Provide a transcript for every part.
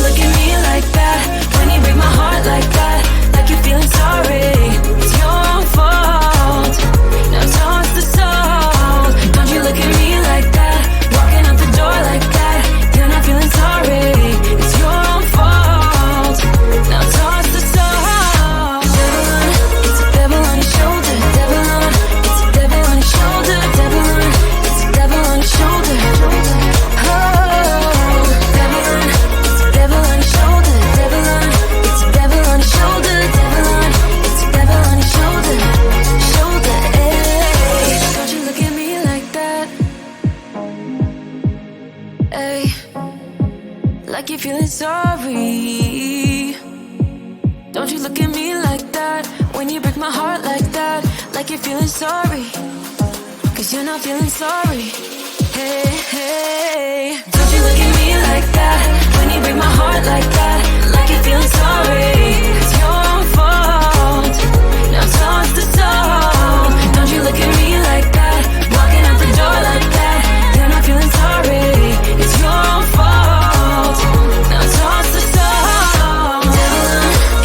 you look at me like that? When you break my heart like that, like you're feeling sorry. It's your own fault. Now toss the soul. Don't you look at me like that? Walking out the door like that. You're not feeling sorry. It's your own fault. Now toss the soul. It's a devil on your shoulder. Devil on. It's a devil on your shoulder. Devil on. It's a devil on your shoulder. Like you're feeling sorry. Don't you look at me like that? When you break my heart like that, like you're feeling sorry. Cause you're not feeling sorry. Hey, hey. Don't you look at me like that? When you break my heart like that, like you're feeling sorry. It's your own fault. Now toss the soul. Don't you look at me like that? Walking out the door like that. You're not feeling sorry. It's your own fault. Now toss the soul.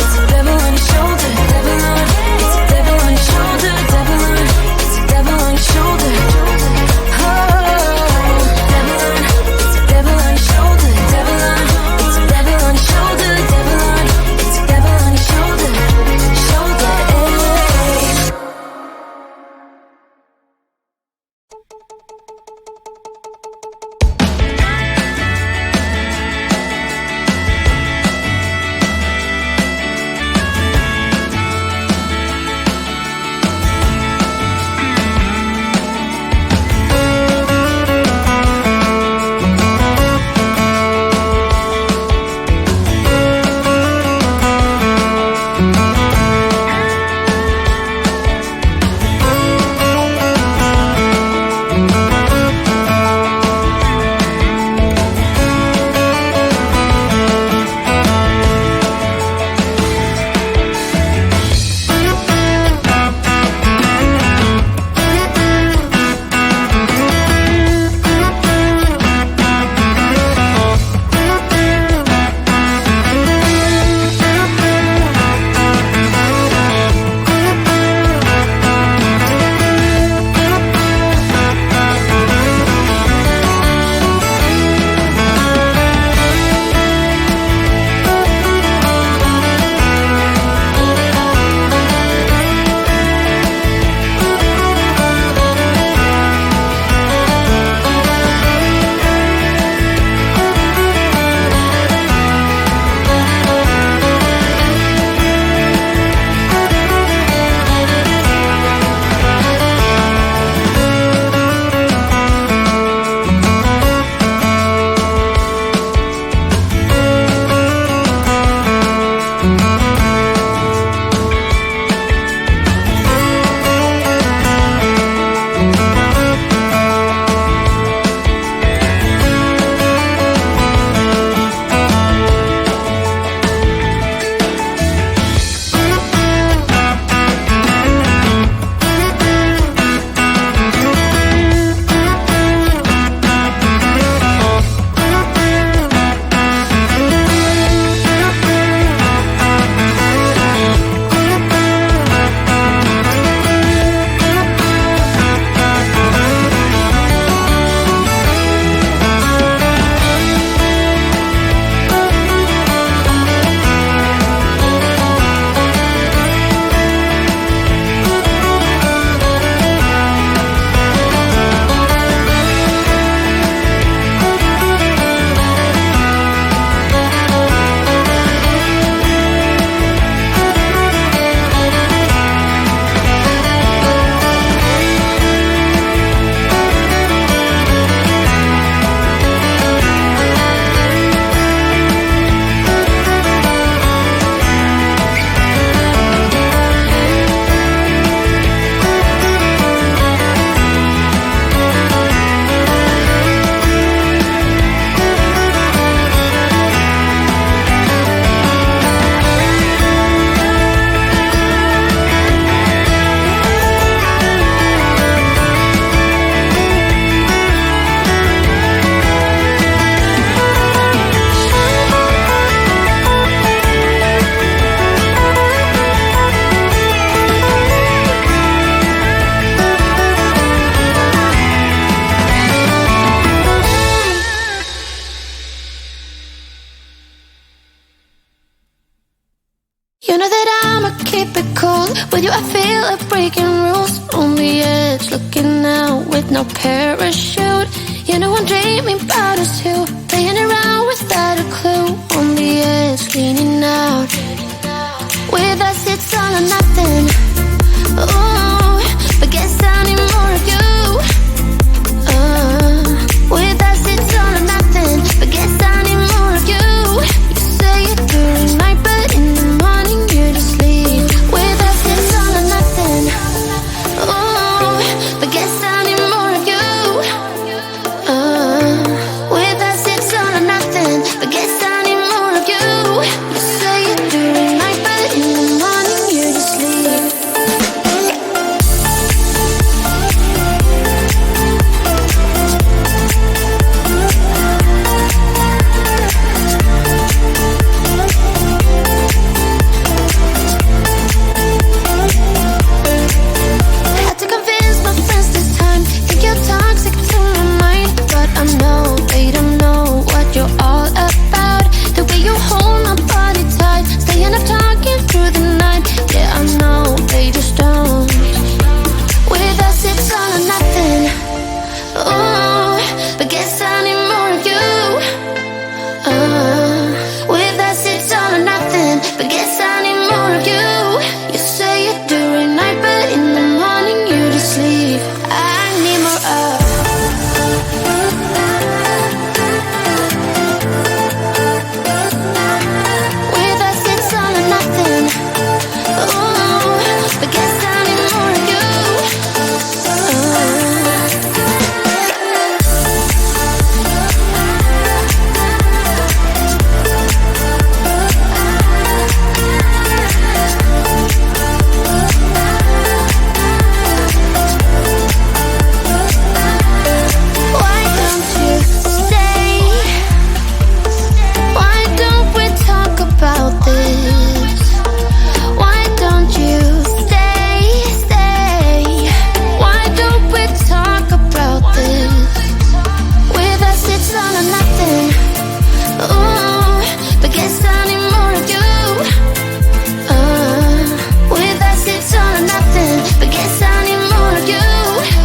It's a devil on your shoulder. Devil on. It's a devil on your shoulder. Devil on. It's a devil on your shoulder. Oh, devil on. It's a devil on your shoulder. Devil on. It's a devil keep it cool. With you I feel like breaking rules. On the edge, looking out with no parachute. You know I'm dreaming about us too. Playing around without a clue. On the edge, leaning out. With us it's all or nothing. Ooh, but guess I need more of you. With us it's all or nothing. But guess I need more of you. You say it during night, but in the morning you just leave. With us it's all or nothing. Ooh, but guess I need more of you. With us it's all or nothing. But guess I need more of you. You say it during night, but in the morning you just leave. Had to convince my friends this time. Think you're toxic to my mind, but I know they don't know what you're all about. The way you hold my body tight, staying up talking through the night. Yeah, I know they just don't. With us it's all or nothing. Ooh, but guess I need more of you. With us it's all or nothing. But guess I need more of you. You say it during night, but in the morning you just leave. I need more of. With us it's all or nothing. Ooh, but guess I need more of you. Why don't you stay? Why don't we talk about this? Why don't you stay? Why don't we talk about this? With us it's all or nothing. Ooh, but guess I need more of you. With us it's all or nothing. But guess I need more of you.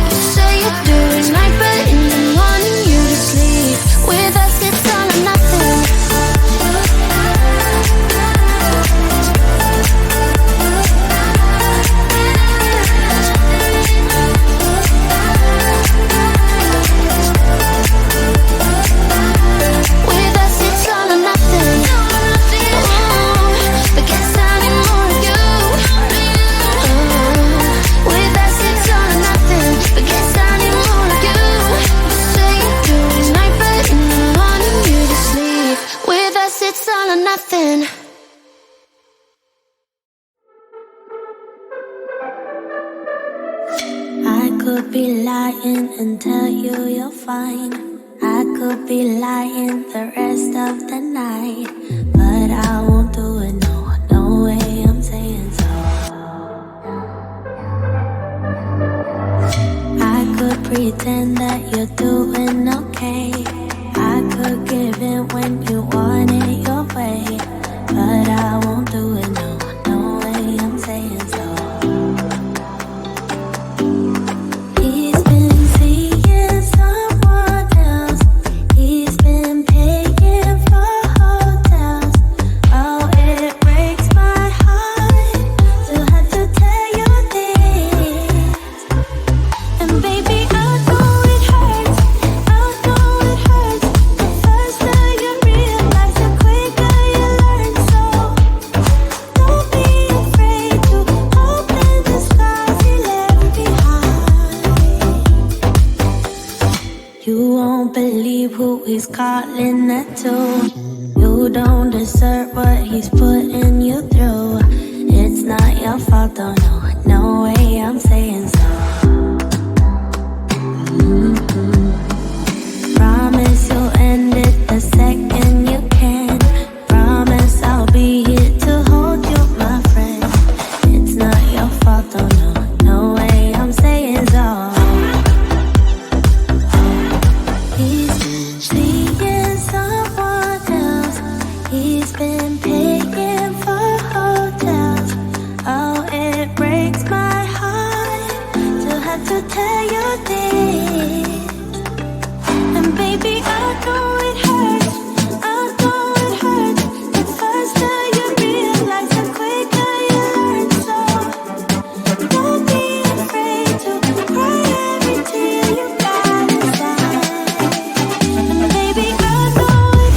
You say it during night, but in the morning you just leave. With us it's all or nothing. With us it's all or nothing. Ooh, but guess I need more of you. With us it's all or nothing. But guess I need more of you. You say it during night, but in the morning you just leave. With us it's all or nothing. I could be lying and tell you you're fine. I could be lying the rest of the night, but I won't do it, no, no way I'm saying so. I could pretend that you're doing okay. I could give in when you want it your way, but I won't do it, no, no way I'm saying so. He's been seeing someone else. He's been paying for hotels. Oh, it breaks my heart to have to tell you this. And baby, I know it hurts. I know it hurts. The faster you realize, the quicker you learn. So don't be afraid to open the scars you left behind. You won't believe who he's calling that to. You don't deserve what he's putting you through. It's not your fault, though, no, no way I'm saying so. Promise you'll end it the second you can. Promise I'll be here to hold you, my friend. It's not your fault, though, no, no way I'm saying so. He's been seeing someone else. He's been paying for hotels. Oh, have to tell you this. And baby, I know it hurts. I know it hurts. The faster you realize, the quicker you learn. So don't be afraid to cry every tear you got inside. And baby, I know it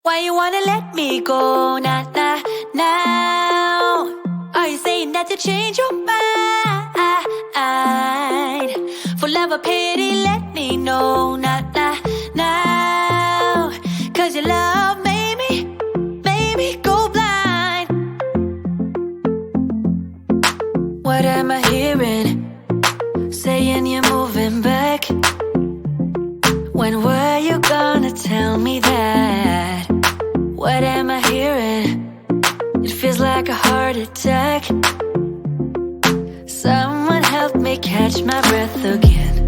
Why you wanna let me go now, now, now? Are you saying that you change your mind? For love or pity, let me know now, now, now. Cause your love made me go blind. What am I hearing? Saying you're moving back. When were you gonna tell me that? What am I hearing? It feels like a heart attack. Someone help me catch my breath again.